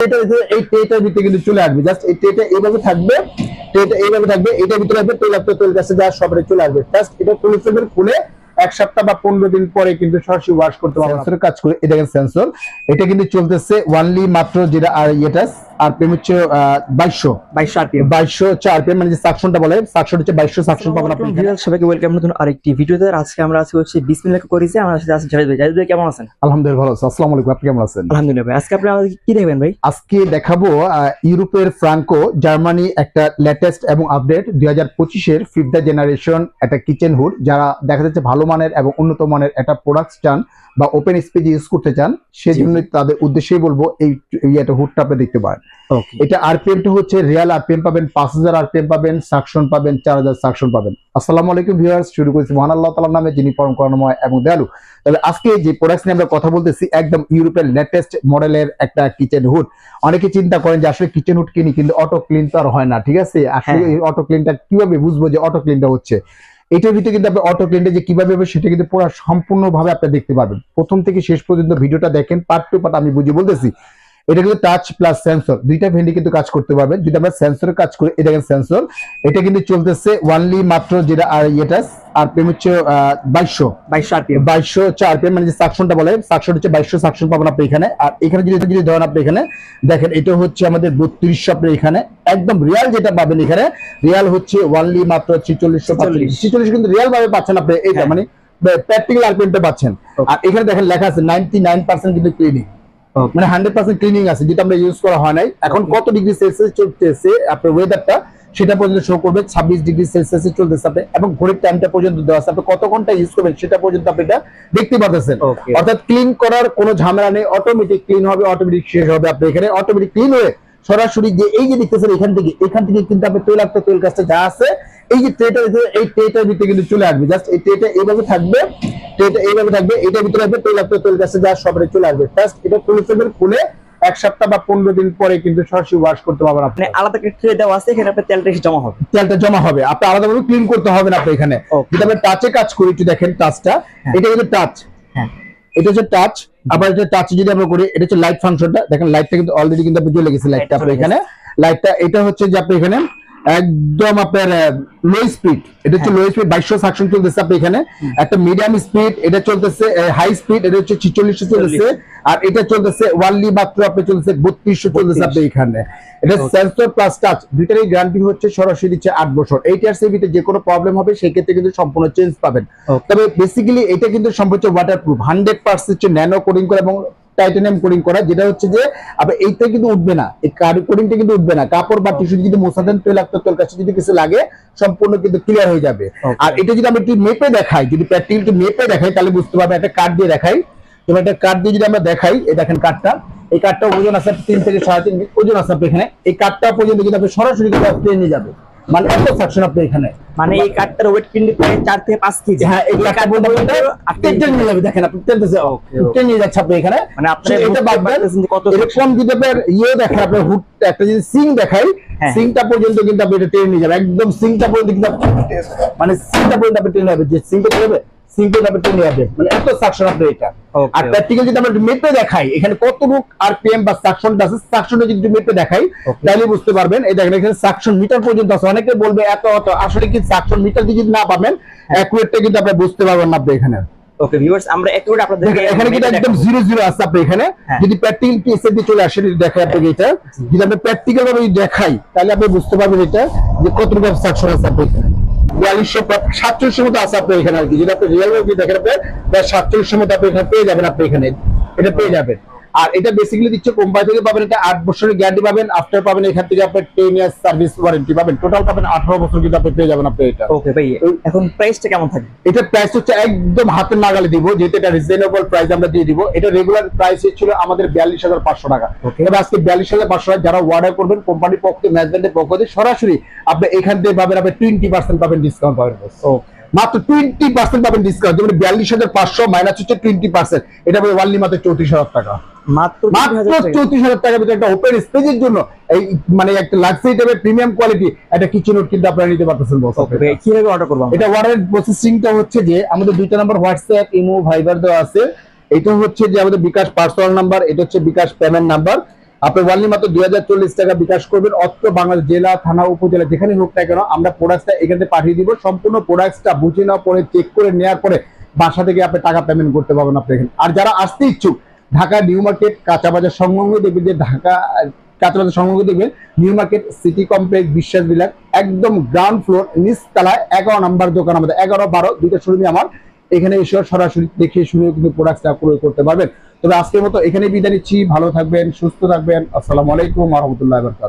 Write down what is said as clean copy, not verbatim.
এই ট্রেটার ভিতরে কিন্তু চলে আসবে, জাস্ট এই ট্রেটা এইভাবে থাকবে, ট্রেটা এইভাবে থাকবে, এটার ভিতরে আসবে তেল, আপনার তেল কাছে যা সবরে চলে আসবে। জাস্ট এটা খুলে ফেলবেন, খুলে এক সপ্তাহ বা 15 দিন পরে কিন্তু সরাসরি ওয়াশ করতে পারবেন। সেন্সরের কাজ করে এটা কিন্তু সেন্সর, এটা কিন্তু চলতেছে ওয়ানলি মাত্র যেটা আর এটা আরপিএম হচ্ছে 2200 আরপিএম, মানে যে সাকশনটা বলে সাকশন হচ্ছে 2200 সাকশন পাবেন আপনি। সবাইকে ওয়েলকাম নতুন আরেকটি ভিডিওতে। আজকে আমরা আছি হচ্ছে বিসমিল্লাহ করেছি, আমার সাথে আছে জাহিদ ভাই। জাহিদ ভাই কেমন আছেন? আলহামদুলিল্লাহ ভালো আছি। আসসালামু আলাইকুম, আপনি কেমন আছেন? আলহামদুলিল্লাহ ভাই। আজকে আপনি আমাদের কি দেখবেন ভাই? আজকে দেখাবো ইউরোপের ফ্রাঙ্কো জার্মানি একটা লেটেস্ট এবং আপডেট 2025-এর 5th জেনারেশন একটা কিচেন হুড। যারা দেখা যাচ্ছে ভালো মানের এবং উন্নত মানের একটা প্রোডাক্ট চান বা ওপেন স্পেস ইউজ করতে চান, সেই জন্য তাদের উদ্দেশ্যেই বলবো এই একটা হুডটা আপনি দেখতে পারেন। এটা আরপিএমটা হচ্ছে রিয়াল আরপিএম পাবেন 5000 আরপিএম পাবেন, সাকশন পাবেন 4000 সাকশন পাবেন। আসসালামু আলাইকুম ভিউয়ার্স, শুরু করেছি মহান আল্লাহ তাআলার নামে, যিনি পরম করুণাময় এবং দয়ালু। তবে আজকে যে প্রোডাক্ট নিয়ে আমরা কথা বলতেছি একদম ইউরোপের লেটেস্ট মডেলের একটা কিচেন হুড। অনেকে চিন্তা করেন যে আসলে কিচেন হুড কিনি কিন্তু অটো ক্লিন তো আর হয় না, ঠিক আছে? আসলে এই অটো ক্লিনটা কিভাবে বুঝবো যে অটো ক্লিনটা হচ্ছে? এটার ভিতরে কিন্তু আপনি অটো ক্লিনটা যে কিভাবে হবে সেটা কিন্তু পুরো সম্পূর্ণভাবে আপনি দেখতে পারবেন। প্রথম থেকে শেষ পর্যন্ত ভিডিওটা দেখেন, পার্ট টু পার্ট আমি বুঝিয়ে বলতেছি। এটা কিন্তু টাচ প্লাস সেন্সর, দুইটা ভেন্ডি কিন্তু কাজ করতে পারবেন। যদি আমরা সেন্সরের কাজ করি, এটা কিন্তু সেন্সর, এটা কিন্তু চলতেছে ওয়ানলি মাত্র যেটা আর এটা আরপিএম হচ্ছে 2200 আরপিএম, মানে যে সাকশনটা বলে সাকশন হচ্ছে 2200 সাকশন পাবেন আপনি এখানে। আর এখানে যদি ধরেন আপনি এখানে দেখেন, এটা হচ্ছে আমাদের 3200 আপনি এখানে একদম রিয়াল যেটা পাবেন এখানে, রিয়াল হচ্ছে ওয়ানলি মাত্র 4600 কিন্তু রিয়াল ভাবে পাচ্ছেন আপনি এইটা, মানে প্র্যাকটিক্যাল আরপিএমটা পাচ্ছেন। আর এখানে দেখেন লেখা আছে 99% কিন্তু ক্লিনিং, মানে 100% ক্লিনিং আছে, যেটা আমরা ইউজ করা হয় নাই। এখন কত ডিগ্রি সেলসিয়াস চলতেছে আপনার ওয়েদারটা সেটা পর্যন্ত শো করবে, 26 ডিগ্রি সেলসিয়াস চলতেছে আপনি, এবং ঘড়ির টাইমটা পর্যন্ত দেওয়া আছে, আপনি কত ঘন্টা ইউজ করবেন সেটা পর্যন্ত আপনি এটা দেখতে পাচ্ছেন। অর্থাৎ ক্লিন করার কোনো ঝামেলা নেই, অটোমেটিক ক্লিন হবে, অটোমেটিক শেষ হবে। আপনি এখানে অটোমেটিক ক্লিন হয়ে সরাসরি যে এই যে দেখতেছেন এখান থেকে কিন্তু আপনি তৈলাক্ত তেল কাজটা যা আছে এই যে ট্রেটার, এই ট্রেটার ভিতরে কিন্তু চলে আসবে। জাস্ট এই ট্রেটা এইভাবে থাকবে, ট্রেটা এইভাবে থাকবে, এটার ভিতরে আসবে তৈলাক্ত তেল কাজটা যা সবরে চলে আসবে। জাস্ট এটা খুলে ফেলবেন, খুলে এক সপ্তাহ বা 15 দিন পরে কিন্তু সরাসরি ওয়াশ করতে পারবেন আপনি। আলাদা একটা ট্রে দেওয়া আছে, এখানে আপনার তেলটা এসে জমা হবে, তেলটা জমা হবে, আপনি আলাদাভাবে ক্লিন করতে হবে না আপনি এখানে। যদি আপনি টাচে কাজ করি, একটু দেখেন টাচটা, এটা কিন্তু টাচ, এটা হচ্ছে টাচ। আবার এটা টাচে যদি আমরা করি, এটা হচ্ছে লাইট ফাংশনটা দেখেন, লাইটটা কিন্তু অলরেডি কিন্তু আপনি জ্বলে গেছে লাইটটা আপনি এখানে। লাইটটা এটা হচ্ছে যে আপনি এখানে একদম আপনার লো স্পিড, এটা হচ্ছে লো স্পিড 2200 সাকশন চলতেছে আপনি এখানে। একটা মিডিয়াম স্পিড এটা চলতেছে, হাই স্পিড এটা হচ্ছে 4600 চলতেছে, আর এটা চলতেছে ওয়ানলি মাত্র আপনি চলতেছে 3200 চলতেছে আপনি এখানে। এটা সেন্সর প্লাস টাচ দুইটারই গ্যারান্টি হচ্ছে সরাসরি দিচ্ছে 8 বছর। এইটার সেভিতে যে কোনো প্রবলেম হবে সেই ক্ষেত্রে কিন্তু সম্পূর্ণ চেঞ্জ পাবেন। তবে বেসিক্যালি এটা কিন্তু সম্পূর্ণ ওয়াটারপ্রুফ, 100% হচ্ছে ন্যানো কোডিং করা এবং টাইটানিয়াম কোডিং করা, যেটা হচ্ছে যে আপনি এইটা কিন্তু উঠবে না, এই কোডিংটা কিন্তু উঠবে না। কাপড় বা টিস্যু যদি মোছা দেন, তৈলাক্ত তেল কাছে যদি কিছু লাগে সম্পূর্ণ কিন্তু ক্লিয়ার হয়ে যাবে। আর এটা যদি আমরা একটু মেপে দেখাই, যদি প্র্যাকটিক্যাল একটু মেপে দেখাই তাহলে বুঝতে পারবে। একটা কার্ড দিয়ে দেখাই, তোমার একটা কার্ড দিয়ে যদি আমরা দেখাই, এই দেখেন কার্ডটা, এই কার্ডটা ওজন আছে 3 থেকে 3.5 ওজন আছে আপনি এখানে। এই কার্ডটা পর্যন্ত কিন্তু আপনি সরাসরি কিন্তু নিয়ে যাবে, মানে এত সাকশন আপনি এখানে, মানে এই কার্ডটার ওয়েট কিন্তু প্রায় 4 থেকে 5 কেজি। হ্যাঁ, এই কার্ডটা পর্যন্ত আপনি নিয়ে যাবে, দেখেন আপনি টেনে নিয়ে যাচ্ছে আপনি এখানে। মানে আপনি এটা বাদবেন কত এরকম যদি আপনার দেখেন, আপনার হুড একটা যদি সিং দেখাই, সিংটা পর্যন্ত কিন্তু আপনি এটা টেনে নিয়ে যাবে, একদম সিংটা পর্যন্ত কিন্তু মানে সিংটা পর্যন্ত আপনি টেনে যাবে, যে সিংটা চলবে সিংটা আপনি টেনে যাবে, মানে এত সাকশন আপনি এটা। আর প্র্যাকটিক্যাল যদি আমরা মেপে দেখাই এখানে কতটুকু আরপিএম বা সাকশনটা আছে, সাকশনটা যদি মেপে দেখাই তাহলে বুঝতে পারবেন। এই দেখেন এখানে সাকশন মিটার পর্যন্ত আছে। অনেকে বলবে এত আসলে কি সাকশন মিটার দিয়ে যদি না পাবেন অ্যাকুরেটটা কিন্তু আপনি বুঝতে পারবেন না আপনি এখানে। ওকে ভিউয়ার্স, আমরা অ্যাকুরেট আপনাদের এখানে কিন্তু একদম 00 আছে আপনি এখানে। যদি প্র্যাকটিক্যাল পিএসএ দিয়ে চলে আসে, যদি দেখাই আপনাকে এটা, যদি আমরা প্র্যাকটিক্যাল ভাবে দেখাই তাহলে আপনি বুঝতে পারবেন এটা যে কতটুকু সাকশন আছে আপনি এখানে। 4700 মতো আছে আপনার এখানে আর কি। যদি আপনি রিয়েল ভাবে দেখেন আপনি 4700 মতো আপনি এখানে পেয়ে যাবেন, আপনি এখানে এটা পেয়ে যাবেন। আর এটা বেসিক্যালি দিচ্ছে কোম্পানি থেকে পাবেন, এটা 8 বছরের গ্যারান্টি পাবেন, আফটার পাবেন এখান থেকে আপনি 10 ইয়ার্স সার্ভিস ওয়ারেন্টি পাবেন, টোটাল পাবেন 18 বছর কিন্তু আপনি পেয়ে যাবেন আপনি এটা। ওকে ভাই, এখন প্রাইসটা কেমন থাকবে? এটা প্রাইস হচ্ছে একদম হাতের নাগালে দিব, যেহেতু এটা রিজনেবল প্রাইস আমরা দিয়ে দিব। এটা রেগুলার প্রাইস ছিল আমাদের 42500 টাকা, তবে আজকে 42500 টাকা যারা অর্ডার করবেন কোম্পানির পক্ষ থেকে, ম্যানেজমেন্টের পক্ষ থেকে সরাসরি আপনি এখান থেকে পাবেন, আপনি 20% পাবেন ডিসকাউন্ট পাবেন, মাত্র 20% পাবেন ডিসকাউন্ট। যেমন 42500 মাইনাস হচ্ছে 20%, এটা পাবে ওয়ানলি মাত্র 34000 টাকা, মাত্র 34000 টাকার ভিতরে একটা ওপেন স্পেসের জন্য এই মানে একটা লাক্সারি টাইপের প্রিমিয়াম কোয়ালিটি একটা কিচেন হুড কিন্তু আপনারা নিতে পারতেছেন। কিভাবে অর্ডার করব? এটা অর্ডার প্রসেসিংটা হচ্ছে যে আমাদের দুইটা নাম্বার হোয়াটসঅ্যাপ, ইমো, ভাইবার দেওয়া আছে। এটা হচ্ছে যে আমাদের বিকাশ পার্সোনাল নাম্বার, এটা হচ্ছে বিকাশ পেমেন্ট নাম্বার। আপনি ওয়ানলি মাত্র 2040 টাকা বিকাশ করবেন। অত্র বাংলাদেশ জেলা, থানা, উপজেলা যেখানে হোক না কেন আমরা প্রোডাক্টটা এখানে পাঠিয়ে দিব। সম্পূর্ণ প্রোডাক্টটা বুঝে নেওয়ার পরে, চেক করে নেওয়ার পরে বাসা থেকে আপনি টাকা পেমেন্ট করতে পারবেন আপনি এখানে। আর যারা আসতে ইচ্ছুক, ঢাকা নিউ মার্কেট কাঁচা বাজার সংলগ্ন দেখবেন যে ঢাকা কাঁচা বাজার সংলগ্ন দেখবেন নিউ মার্কেট সিটি কমপ্লেক্স বিশ্বাস বিলাস, একদম গ্রাউন্ড ফ্লোর নিচতলায় 11 নম্বর দোকান আমাদের। 11-12 দুইটা শোরুমই আমার। এখানে এসে সরাসরি দেখে শুনে কিন্তু প্রোডাক্টটা ক্রয় করতে পারবেন। তবে আজকের মতো এখানে বিদায় নিচ্ছি। ভালো থাকবেন, সুস্থ থাকবেন। আসসালামু আলাইকুম ওয়া রাহমাতুল্লাহি ওয়া বারাকাতুহু।